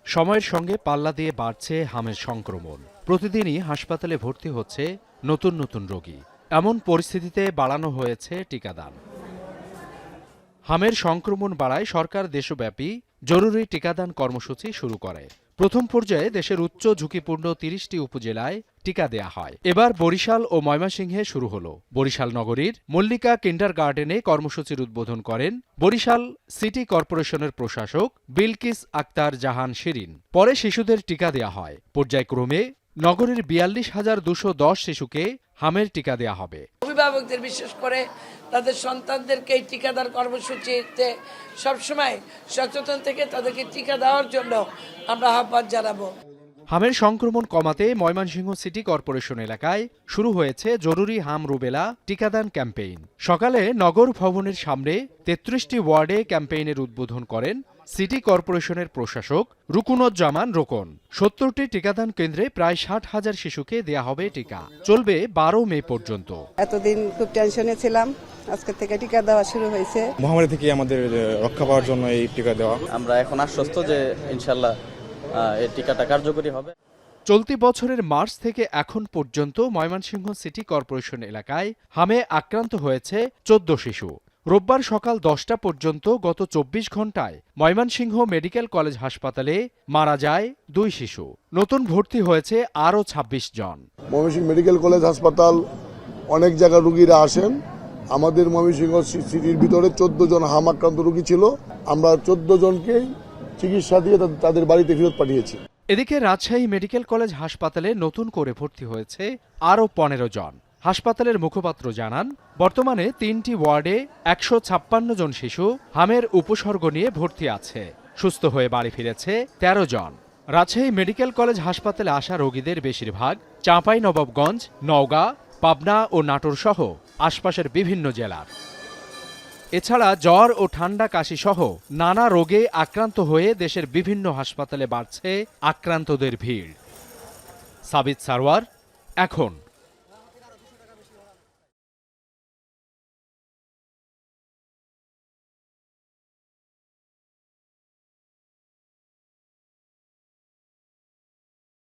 সময়ের সঙ্গে পাল্লা দিয়ে বাড়ছে হামের সংক্রমণ। প্রতিদিনই হাসপাতালে ভর্তি হচ্ছে নতুন নতুন রোগী। এমন পরিস্থিতিতে বাড়ানো হয়েছে টিকাদান। হামের সংক্রমণ বাড়ায় সরকার দেশব্যাপী জরুরি টিকাদান কর্মসূচি শুরু করে। প্রথম পর্যায়ে দেশের উচ্চ ঝুঁকিপূর্ণ ৩০টি উপজেলায় টিকা দেয়া হয়। এবার বরিশাল ও ময়মনসিংহে শুরু হলো। বরিশাল নগরীর মল্লিকা কিন্ডারগার্টেনে কর্মসূচির উদ্বোধন করেন বরিশাল সিটি কর্পোরেশনের প্রশাসক বিলকিস আক্তার জাহান শিরিন। পরে শিশুদের টিকা দেয়া হয়। পর্যায়ক্রমে নগরীর ৪২,২১০ শিশুকে হামের টিকা দেয়া হবে। অভিভাবকদের বিশেষ করে তাদের সন্তানদেরকে এই টিকাদান কর্মসূচিতে সবসময় সচেতন থেকে তাদেরকে টিকা দেওয়ার জন্য আমরা আহ্বান জানাবো। হামের সংক্রমণ কমাতে ময়মনসিংহ সিটি কর্পোরেশন এলাকায় শুরু হয়েছে জরুরি হাম রুবেলা টিকাদান ক্যাম্পেইন। সকালে নগর ভবনের সামনে ৩৩টি ওয়ার্ডে ক্যাম্পেইনের উদ্বোধন করেন সিটি কর্পোরেশনের প্রশাসক রুকুনুজ্জামান রোকন। ৭০টি টিকাদান কেন্দ্রে প্রায় ৬০,০০০ শিশুকে দেয়া হবে টিকা। চলবে ১২ মে পর্যন্ত। এতদিন খুব টেনশনে ছিলাম, আজকে থেকে টিকা দেওয়া শুরু হয়েছে। মহামারী থেকে আমাদের রক্ষা পাওয়ার জন্য এই টিকা দেওয়া। আমরা এখন আশ্বস্ত যে ইনশাল্লাহ এই টিকাটা কার্যকরী হবে। চলতি বছরের মার্চ থেকে এখন পর্যন্ত ময়মনসিংহ সিটি কর্পোরেশন এলাকায় হামে আক্রান্ত হয়েছে ১৪ শিশু। রোববার সকাল ১০টা পর্যন্ত গত ২৪ ঘণ্টায় ময়মনসিংহ মেডিকেল কলেজ হাসপাতালে মারা যায় ২ শিশু। নতুন ভর্তি হয়েছে আরও ২৬ জন। ময়মনসিংহ মেডিকেল কলেজ হাসপাতাল অনেক জায়গার রোগীরা আসেন। আমাদের ময়মনসিংহ সিটির ভিতরে ১৪ জন হাম আক্রান্ত রোগী ছিল। আমরা ১৪ জনকেই চিকিৎসা দিয়ে তাদের বাড়িতে ফেরত পাঠিয়েছি। এদিকে রাজশাহী মেডিকেল কলেজ হাসপাতালে নতুন করে ভর্তি হয়েছে আরও ১৫ জন। হাসপাতালের মুখপাত্র জানান, বর্তমানে ৩টি ওয়ার্ডে ১৫৬ জন শিশু হামের উপসর্গ নিয়ে ভর্তি আছে। সুস্থ হয়ে বাড়ি ফিরেছে ১৩ জন। রাজশাহী মেডিকেল কলেজ হাসপাতালে আসা রোগীদের বেশিরভাগ চাঁপাইনবাবগঞ্জ, নওগাঁ, পাবনা ও নাটোর সহ আশপাশের বিভিন্ন জেলার। এছাড়া জ্বর ও ঠান্ডা কাশি সহ নানা রোগে আক্রান্ত হয়ে দেশের বিভিন্ন হাসপাতালে বাড়ছে আক্রান্তদের ভিড়। সাবিত সারওয়ার, এখন।